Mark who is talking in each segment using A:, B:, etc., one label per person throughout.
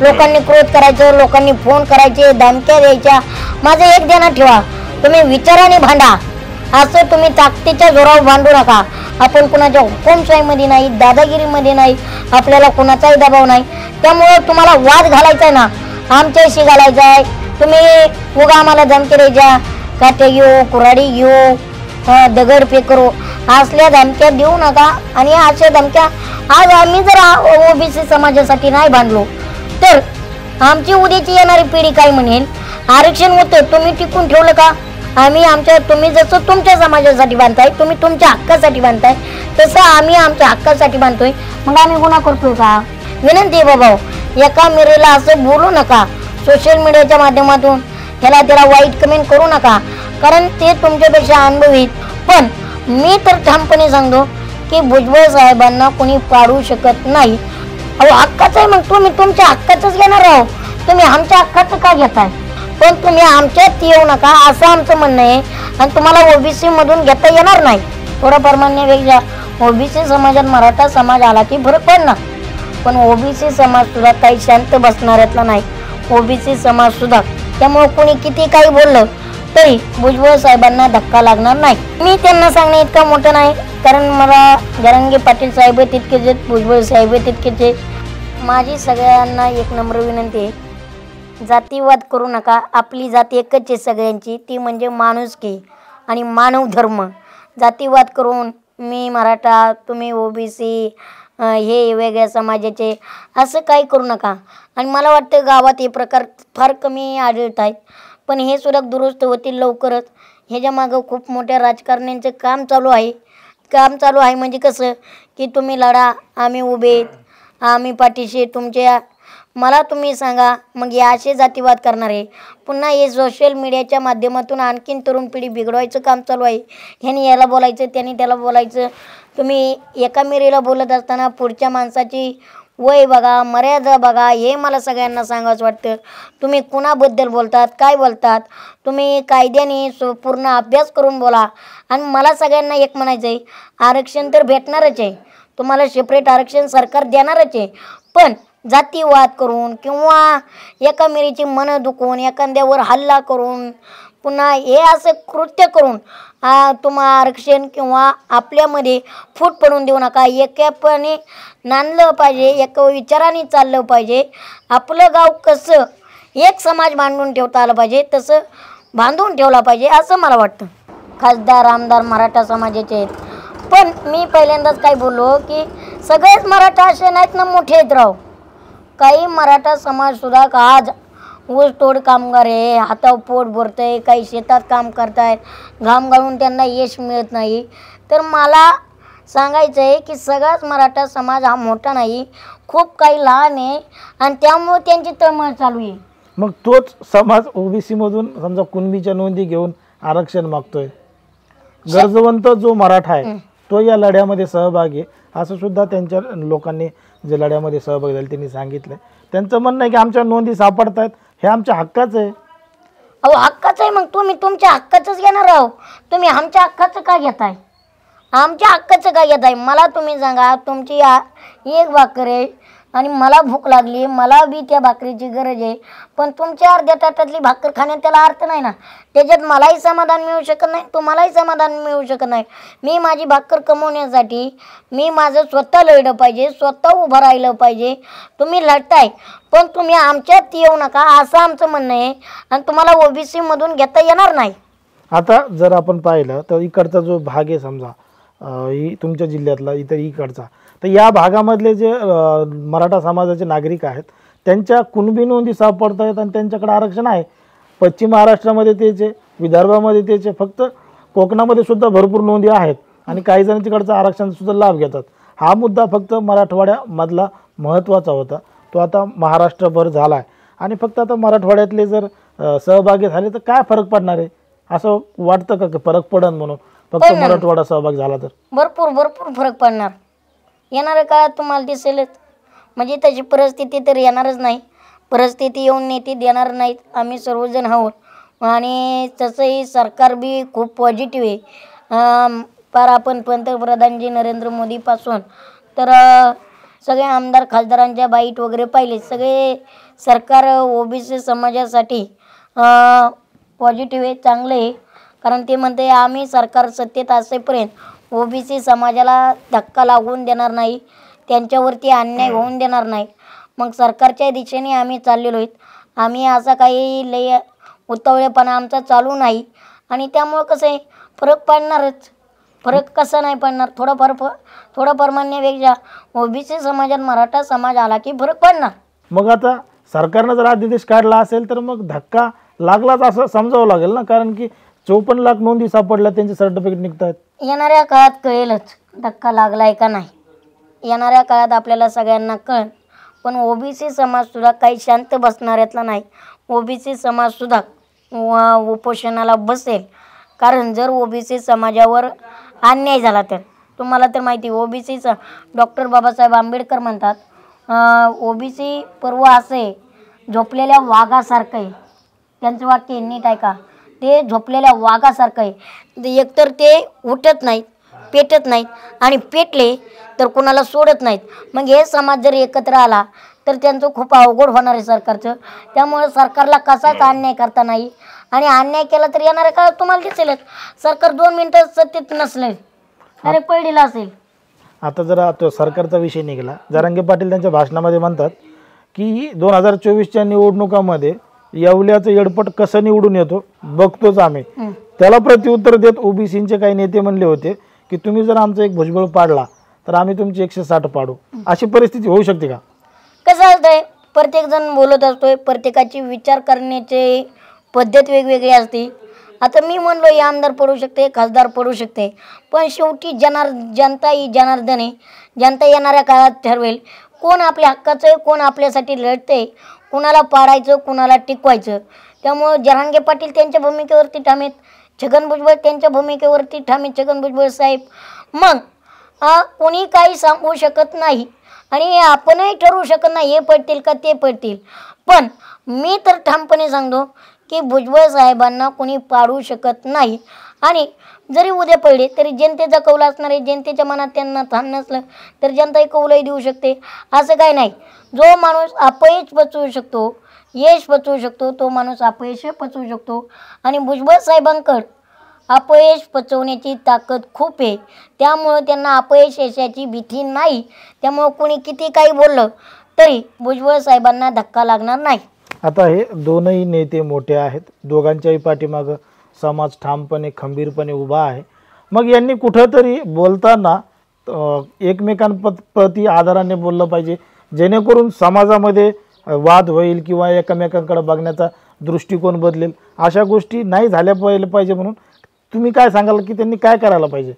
A: लोकांनी क्रोध करायचं, लोकांनी फोन करायचे, धमक्या द्यायच्या. माझं एक ध्यानात ठेवा, तुम्ही विचाराने भांडा, असं तुम्ही ताकदीच्या जोरावर भांडू नका. आपण कुणाच्या हुकुमशाहीमध्ये नाही, दादागिरीमध्ये नाही, आपल्याला कुणाचाही दबाव नाही. त्यामुळे तुम्हाला वाद घालायचा आहे ना, आमच्याशी घालायचा आहे. तुम्ही उगा आम्हाला धमकी द्यायच्या, काटे घेऊ, कुऱ्हाडी घेऊ, दगड फेकरू, असल्या धमक्या देऊ नका. आणि अशा धमक्या आज आम्ही जर ओबीसी समाजासाठी नाही भांडलो तर आमची उद्याची येणारी पिढी काय म्हणेल? आरक्षण होतं, तुम्ही टिकून ठेवलं का? तुम्ही जसं तुमच्या समाजासाठी बांधताय, तुम्ही तुमच्या हक्कासाठी बांधताय, तसं आम्ही आमच्या हक्कासाठी बांधतोय. मग आम्ही गुन्हा करतोय का? विनंती आहे बाबा, एका मिरेला असं बोलू नका. सोशल मीडियाच्या माध्यमातून त्याला वाईट कमेंट करू नका, कारण ते तुमच्यापेक्षा अनुभवी. पण मी तर ठामपणे सांगतो की भुजबळ साहेबांना कोणी पाडू शकत नाही. अहो हक्काचं आहे, मग तुम्ही तुमच्या हक्काचंच घेणार आहो. तुम्ही आमच्या हक्काचं का घेताय? पण तुम्ही आमच्यात येऊ नका असं आमचं म्हणणं आहे. आणि तुम्हाला ओबीसी मधून घेता येणार नाही. थोडंफार मान्य वेगळा, ओबीसी समाजात मराठा समाज आला की फरक पडणार. पण ओबीसी समाज सुद्धा काही शांत बसणाऱ्यातला नाही. ओबीसी समाज सुद्धा, त्यामुळे कोणी किती काही बोललं तरी भुजबळ साहेबांना धक्का लागणार नाही. मी त्यांना सांगणे इतका मोठं नाही, कारण मला जरांगे पाटील साहेब तितकेच आहेत, भुजबळ साहेब तितकेच आहेत. माझी सगळ्यांना एक नम्र विनंती आहे, जातीवाद करू नका. आपली जात एकच आहे सगळ्यांची, ती म्हणजे माणुसकी आणि मानव धर्म. जातीवाद करून मी मराठा, तुम्ही ओबीसी, हे वेगळ्या समाजाचे, असं काही करू नका. आणि मला वाटतं गावात हे प्रकार फार कमी आढळत आहेत, पण हे सुद्धा दुरुस्त होतील लवकरच. ह्याच्या मागं खूप मोठ्या राजकारण्यांचं काम चालू आहे. म्हणजे कसं की तुम्ही लढा, आम्ही उभे, आम्ही पाठीशी तुमच्या. मला तुम्ही सांगा, मग या असे जातीवाद करणारे पुन्हा हे सोशल मीडियाच्या माध्यमातून आणखीन तरुण पिढी बिघडवायचं काम चालू आहे. ह्यानी याला बोलायचं, त्याने त्याला बोलायचं. तुम्ही एका मिरीला बोलत असताना पुढच्या माणसाची वय बघा, मर्यादा बघा. हे मला सगळ्यांना सांगावंच वाटतं. तुम्ही कुणाबद्दल बोलतात, काय बोलतात, तुम्ही कायद्याने पूर्ण अभ्यास करून बोला. आणि मला सगळ्यांना एक म्हणायचं आहे, आरक्षण तर भेटणारच आहे, तुम्हाला सेपरेट आरक्षण सरकार देणारच आहे. पण जातीवाद करून किंवा एका मिरीची मनं दुखवून, एखाद्यावर हल्ला करून, पुन्हा हे असं कृत्य करून तुम्हाला आरक्षण किंवा आपल्यामध्ये फूट पडून देऊ नका. एकापणे नांदलं पाहिजे, एका विचाराने चाललं पाहिजे. आपलं गाव कसं एक समाज बांधून ठेवता आलं पाहिजे, तसं बांधून ठेवला पाहिजे असं मला वाटतं. खासदार आमदार मराठा समाजाचे आहेत, पण मी पहिल्यांदाच काय बोललो की सगळेच मराठा असे नाहीत ना, मोठे आहेत राव. काही मराठा समाजसुद्धा आज ऊसतोड कामगार आहे, हातावर पोट भरतंय, काही शेतात काम करतायत, घाम गाळून त्यांना यश मिळत नाही. तर मला सांगायचं आहे की सगळाच मराठा समाज हा मोठा नाही, खूप काही लहान आहे आणि त्यामुळे त्यांची तळमळ चालू आहे.
B: मग तोच समाज ओबीसी मधून समजा कुणबीच्या नोंदी घेऊन आरक्षण मागतोय. गरजवंत जो मराठा आहे तो या लढ्यामध्ये सहभागी आहे असं सुद्धा त्यांच्या लोकांनी जे लढ्यामध्ये सहभागी झाले त्यांनी सांगितलं. त्यांचं म्हणणं आहे की आमच्या नोंदी सापडतायत, हे आमच्या हक्काचं आहे.
A: अहो हक्काचं आहे, मग तुम्ही तुमच्या हक्काचंच घेणार आहो. तुम्ही आमच्या हक्काचं का घेताय? आमच्या हक्काचं का घेताय? मला तुम्ही सांगा, तुमची एक भाकर आहे आणि मला भूक लागली, मला बी त्या भाकरीची गरज आहे, पण तुमच्या अर्ध्या ताटातली भाकर खाण्यात त्याला अर्थ नाही ना. त्याच्यात मलाही समाधान मिळू शकत नाही, तुम्हालाही समाधान मिळू शकत नाही. मी माझी भाकर कमवण्यासाठी मी माझं स्वतः लढलं पाहिजे, स्वतः उभं राहिलं पाहिजे. तुम्ही लढताय पण तुम्ही आमच्यात येऊ नका असं आमचं म्हणणं आहे. आणि तुम्हाला ओबीसी मधून घेता येणार नाही.
B: आता जर आपण पाहिलं तर इकडचा जो भाग आहे समजा तुमच्या जिल्ह्यातला इतर इकडचा, तर या भागामधले जे मराठा समाजाचे नागरिक आहेत त्यांच्या कुणबी नोंदी सापडत आहेत आणि त्यांच्याकडे आरक्षण आहे. पश्चिम महाराष्ट्रामध्ये त्याचे, विदर्भामध्ये त्याचे, फक्त कोकणामध्ये सुद्धा भरपूर नोंदी आहेत आणि काही जण तिकडचं आरक्षण सुद्धा लाभ घेतात. हा मुद्दा फक्त मराठवाड्यामधला महत्त्वाचा होता, तो आता महाराष्ट्रभर झाला आहे. आणि फक्त आता मराठवाड्यातले जर सहभागी झाले तर काय फरक पडणार आहे असं वाटतं का? फरक पडन म्हणून फक्त मराठवाडा सहभाग झाला तर
A: भरपूर फरक पडणार. येणाऱ्या काळात तुम्हाला दिसेलच. म्हणजे तशी परिस्थिती तर येणारच नाही, परिस्थिती येऊन नेते देणार नाहीत. आम्ही सर्वजण आहोत आणि तसंही सरकार बी खूप पॉझिटिव्ह आहे. फार आपण पंतप्रधानजी नरेंद्र मोदीपासून तर सगळे आमदार खासदारांच्या बाईट वगैरे पाहिले. सगळे सरकार ओबीसी समाजासाठी पॉझिटिव्ह आहे, चांगलं आहे. कारण ते म्हणते आम्ही सरकार सत्तेत असेपर्यंत ओबीसी समाजाला धक्का लागून देणार नाही, त्यांच्यावरती अन्याय होऊन देणार नाही. मग सरकारच्या दिशेने आम्ही चाललेलो आहेत. आम्ही असा काही लय उतावळेपणा आमचा चालू नाही. आणि त्यामुळं कसं आहे, फरक पडणारच. फरक कसा नाही पडणार, थोडंफार म्हणण्यापेक्षा ओबीसी समाजात मराठा समाज आला की फरक पडणार.
B: मग आता सरकारनं जर अध्यादेश काढला असेल तर मग धक्का लागलाच असं समजावं लागेल ना, कारण की 54 लाख नोंदी सापडल्या, त्यांचे सर्टिफिकेट निघतात.
A: येणाऱ्या काळात कळेलच धक्का लागलाय का नाही. येणाऱ्या काळात आपल्याला सगळ्यांना कळेल. पण ओबीसी समाजसुद्धा काही शांत बसणाऱ्यातला नाही. ओबीसी समाजसुद्धा उपोषणाला बसेल. कारण जर ओबीसी समाजावर अन्याय झाला तर तुम्हाला तर माहिती, ओबीसीचा डॉक्टर बाबासाहेब आंबेडकर म्हणतात ओबीसी पर्व असे झोपलेल्या वाघासारखं आहे. त्यांचं वाक्य नीट ऐका, ते झोपलेल्या वाघासारखं आहे. एकतर ते उठत नाहीत, पेटत नाहीत, आणि पेटले तर कुणाला सोडत नाहीत. मग हे समाज जर एकत्र आला तर त्यांचं खूप अवघड होणार आहे सरकारचं. त्यामुळे सरकारला कसाच अन्याय करता नाही. आणि अन्याय केला तर येणाऱ्या काळात तुम्हाला दिसेलच, सरकार 2 मिनिटं सत्तेत नसले अरे पडलेला असेल.
B: आता जरा तो सरकारचा विषय निघाला, जरांगे पाटील त्यांच्या भाषणामध्ये म्हणतात की 2024च्या निवडणुकामध्ये येवल्याचं येडपट कसं निवडून येतो बघतोच आम्ही. त्याला प्रत्युत्तर देत ओबीसीचे काही नेते म्हणले होते की तुम्ही जर आमचा एक भुजबळ पाडला तर आम्ही तुमची 160 पाडू. अशी परिस्थिती होऊ शकते का?
A: कसं असतंय, प्रत्येक जण बोलत असतोय, प्रत्येकाची विचार करण्याची पद्धत वेगवेगळी असते. आता मी म्हणलो हे आमदार पडू शकते, खासदार पडू शकते, पण शेवटी जनता ही जनार्दन आहे. जनता येणाऱ्या काळात ठरवेल कोण आपल्या हक्काचं आहे, कोण आपल्यासाठी लढते, कुणाला पाडायचं, कुणाला टिकवायचं. त्यामुळं जरांगे पाटील त्यांच्या भूमिकेवरती ठाम आहेत, छगन भुजबळ त्यांच्या भूमिकेवरती ठाम आहेत. छगन भुजबळ साहेब मग कोणी काही सांगू शकत नाही आणि आपणही ठरवू शकत नाही हे पडतील का ते पडतील. पण मी तर ठामपणे सांगतो की भुजबळ साहेबांना कोणी पाडू शकत नाही. आणि जरी उद्या पडले तरी जनतेचा कौल असणार आहे. जनतेच्या मनात त्यांना स्थान नसलं तर जनताही कौलही देऊ शकते. असं काही नाही. जो माणूस अपयश पचवू शकतो, यश पचवू शकतो, तो माणूस अपयश पचवू शकतो. आणि भुजबळ साहेबांकडं अपयश पचवण्याची ताकद खूप आहे. त्यामुळं त्यांना अपयश यशाची भीती नाही. त्यामुळं कोणी किती काही बोललं तरी भुजबळ साहेबांना धक्का लागणार नाही.
B: आता हे दोनही नेते मोठे आहेत, दोघांच्याही पाठीमागं समाज ठामपणे खंबीरपणे उभा आहे. मग यांनी कुठंतरी बोलताना एकमेकांप्रती आदराने बोललं पाहिजे, जेणेकरून समाजामध्ये वाद होईल किंवा एकमेकांकडे बघण्याचा दृष्टिकोन बदलेल. अशा गोष्टी नाही झाल्या पाहिजे. म्हणून तुम्ही काय सांगाल की त्यांनी काय करायला पाहिजे?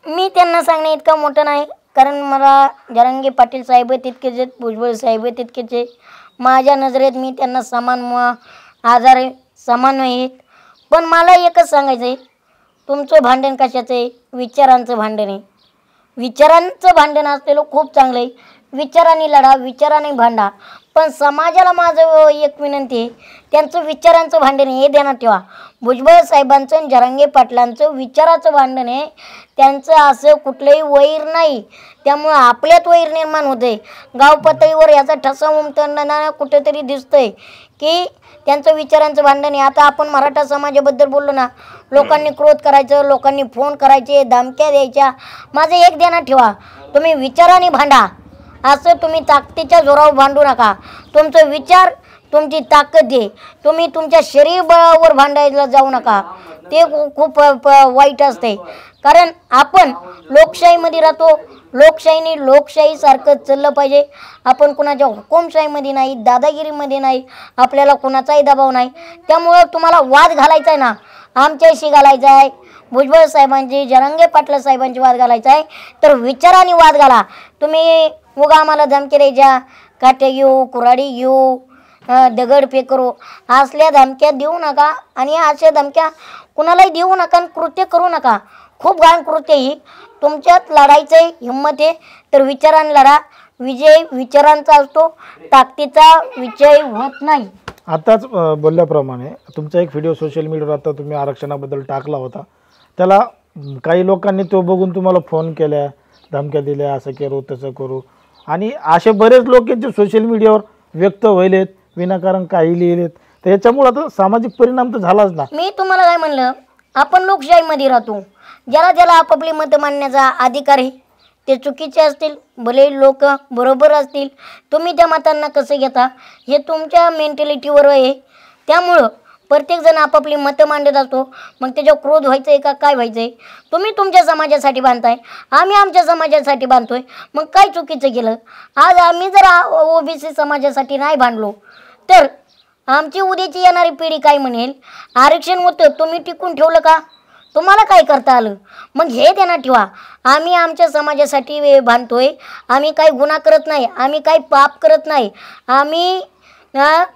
A: मी त्यांना सांगणे इतकं मोठं नाही, कारण मला जरांगे पाटील साहेब तितकेच आहेत, भुजबळ साहेब तितकेच आहे. माझ्या नजरेत मी त्यांना समान आधार आहे, समान आहेत. पण मला एकच सांगायचं आहे, तुमचं भांडण कशाचं आहे? विचारांचं भांडण आहे. विचारांचं भांडण असलेलं खूप चांगलं आहे. विचारांनी लढा, विचारांनी भांडा. पण समाजाला माझं एक विनंती आहे, त्यांचं विचारांचं भांडण हे ध्यानात ठेवा. भुजबळ साहेबांचं आणि जरांगे पाटलांचं विचाराचं भांडण आहे. त्यांचं असं कुठलंही वैर नाही. त्यामुळं आपल्यात वैर निर्माण होते. गाव पातळीवर याचा ठसा उमटताना कुठेतरी दिसतंय की त्यांचं विचारांचं भांडण आहे. आता आपण मराठा समाजाबद्दल बोललो ना, लोकांनी क्रोध करायचं, लोकांनी फोन करायचे, धमक्या द्यायच्या. माझं एक ध्यानात ठेवा, तुम्ही विचाराने भांडा. असं तुम्ही ताकदीच्या जोरावर भांडू नका. तुमचं विचार तुमची ताकद आहे. तुम्ही तुमच्या शरीर बळावर भांडायला जाऊ नका. ते खूप वाईट असते. कारण आपण लोकशाहीमध्ये राहतो. लोकशाहीने लोकशाहीसारखं चाललं पाहिजे. आपण कुणाच्या हुकुमशाहीमध्ये नाही, दादागिरीमध्ये नाही, आपल्याला कुणाचाही दबाव नाही. त्यामुळं तुम्हाला वाद घालायचा आहे ना, आमच्याशी घालायचा आहे, भुजबळ साहेबांची, जरांगे पाटील साहेबांची वाद घालायचा आहे तर विचाराने वाद घाला. तुम्ही उगा आम्हाला धमकी द्यायच्या, काटे घेऊ, कुऱ्हाडी घेऊ, दगड फेकरू, असल्या धमक्या देऊ नका. आणि अशा धमक्या कुणालाही देऊ नका आणि कृत्य करू नका. खूप घाण कृत्य ही. तुमच्यात लढायचं हिंमत आहे तर विचाराने लढा. विजय विचारांचा असतो, ताकदीचा विजय होत नाही.
B: आताच बोलल्याप्रमाणे तुमचा एक व्हिडिओ सोशल मीडियावर आता तुम्ही आरक्षणाबद्दल टाकला होता. त्याला काही लोकांनी तो बघून तुम्हाला फोन केल्या, धमक्या दिल्या, असं करू तसं करू. आणि असे बरेच लोक आहेत जे सोशल मीडियावर व्यक्त व्हायलेत, विनाकारण काही लिहिलेत, तर याच्यामुळे आता सामाजिक परिणाम तर झालाच ना.
A: मी तुम्हाला काय म्हणलं, आपण लोकशाहीमध्ये राहतो. ज्याला ज्याला आपापली मतं मांडण्याचा अधिकार आहे. ते चुकीचे असतील, भले लोक बरोबर असतील, तुम्ही त्या मतांना कसं घेता हे तुमच्या मेंटॅलिटीवर आहे. त्यामुळं प्रत्येकजण आपापली मतं मांडत असतो. मग त्याच्यावर क्रोध व्हायचं आहे का काय व्हायचं आहे? तुम्ही तुमच्या समाजासाठी बांधताय, आम्ही आमच्या समाजासाठी बांधतोय. मग काय चुकीचं केलं? आज आम्ही जर ओबीसी समाजासाठी नाही बांधलो तर आमची उद्याची येणारी पिढी काय म्हणेल? आरक्षण होतं, तुम्ही टिकून ठेवलं का? तुम्हाला काय करता आलं? मग हे ध्यानात ठेवा, आम्ही आमच्या समाजासाठी बांधतोय. आम्ही काही गुन्हा करत नाही, आम्ही काही पाप करत नाही. आम्ही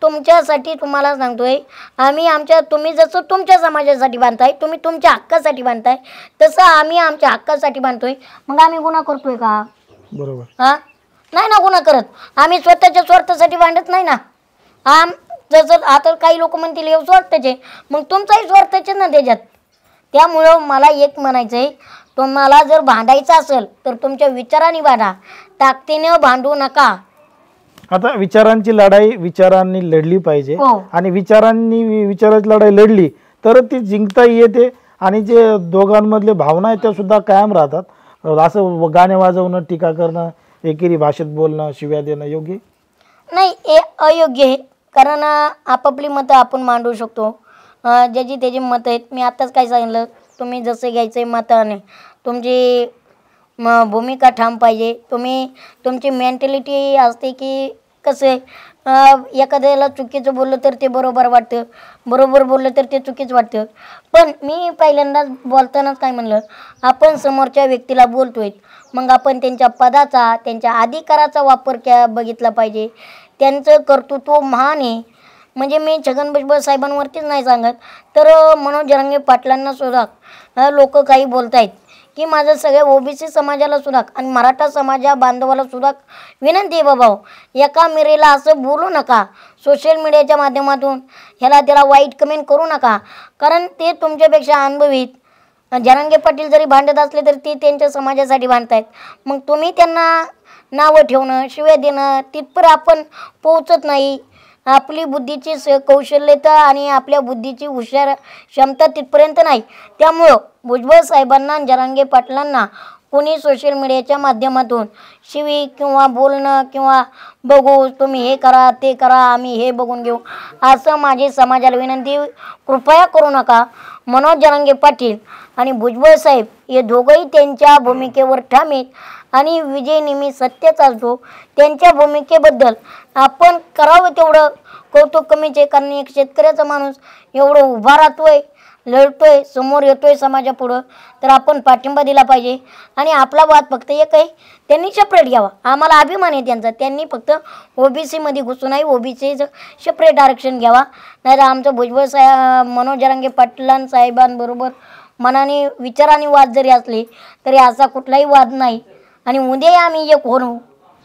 A: तुमच्यासाठी तुम्हाला सांगतोय, तुम्ही जसं तुमच्या समाजासाठी बांधताय, तुम्ही तुमच्या हक्कासाठी बांधताय, तसं आम्ही आमच्या हक्कासाठी बांधतोय. मग आम्ही गुन्हा करतोय का?
B: बरोबर.
A: नाही ना गुन्हा करत. आम्ही स्वतःच्या स्वार्थासाठी बांधत नाही ना. जसं आता काही लोक म्हणतील हे स्वार्थाचे, मग तुमचाही स्वार्थाचे ना त्याच्यात. त्यामुळं मला एक म्हणायचं आहे, तुम्हाला जर भांडायचं असेल तर तुमच्या विचारांनी भांडा, ताकदीनं भांडू नका.
B: आता विचारांची लढाई विचारांनी लढली पाहिजे.
A: हो.
B: आणि विचाराची लढाई लढली तर ती जिंकता येते. आणि जे दोघांमधले भावना आहेत त्या सुद्धा कायम राहतात. असं गाणे वाजवणं, टीका करणं, एकेरी भाषेत बोलणं, शिव्या देणं योग्य
A: नाही, हे अयोग्य आहे. कारण आपापली मतं आपण मांडू शकतो. ज्याची त्याची मतं आहेत. मी आत्ताच काय सांगितलं, तुम्ही जसं घ्यायचं आहे मताने, तुमची भूमिका ठाम पाहिजे. तुमची मेंटॅलिटी असते की कसं आहे, एखाद्याला चुकीचं बोललं तर ते बरोबर वाटतं, बरोबर बोललं तर ते चुकीचं वाटतं. पण मी पहिल्यांदाच बोलतानाच काय म्हणलं, आपण समोरच्या व्यक्तीला बोलतोय, मग आपण त्यांच्या पदाचा, त्यांच्या अधिकाराचा वापर बघितला पाहिजे. त्यांचं कर्तृत्व महान आहे. म्हणजे मी छगन भुजबळ साहेबांवरतीच नाही सांगत, तर मनोज जरांगे पाटलांना सुद्धा लोक काही बोलत आहेत की माझं सगळ्या ओबीसी समाजाला सुद्धा आणि मराठा समाजा बांधवाला सुद्धा विनंती आहे, बाबा एका मिरेला असं बोलू नका. सोशल मीडियाच्या माध्यमातून त्याला वाईट कमेंट करू नका. कारण ते तुमच्यापेक्षा अनुभवीत. जरांगे पाटील जरी भांडत असले तरी ते त्यांच्या समाजासाठी भांडत आहेत. मग तुम्ही त्यांना नावं ठेवणं, शिव्या देणं तिथपर आपण पोहोचत नाही. आपली बुद्धीची कौशल्यता आणि आपल्या बुद्धीची हुशार क्षमता तिथपर्यंत नाही. त्यामुळं भुजबळ साहेबांना, जरांगे पाटलांना कोणी सोशल मीडियाच्या माध्यमातून शिवी किंवा बोलणं किंवा बघू तुम्ही हे करा ते करा, आम्ही हे बघून घेऊ, असं माझी समाजाला विनंती, कृपया करू नका. मनोज जरांगे पाटील आणि भुजबळ साहेब हे दोघंही त्यांच्या भूमिकेवर ठाम आहेत आणि विजय नेहमी सत्याचा असतो. त्यांच्या भूमिकेबद्दल आपण करावं तेवढं कौतुक कमीच आहे. कारण एक शेतकऱ्याचा माणूस एवढं उभा राहतोय, लढतोय, समोर येतोय समाजापुढं, तर आपण पाठिंबा दिला पाहिजे. आणि आपला वाद फक्त एक आहे, त्यांनी सेपरेट घ्यावा. आम्हाला अभिमान आहे त्यांचा. त्यांनी फक्त ओबीसीमध्ये घुसू नाही, ओबीसीचं सेपरेट आरक्षण घ्यावा. नाही तर आमचं भुजबळ मनोज जरांगे पाटलां साहेबांबरोबर मनाने विचाराने वाद जरी असले तरी असा कुठलाही वाद नाही. आणि उद्याही आम्ही एक होऊ.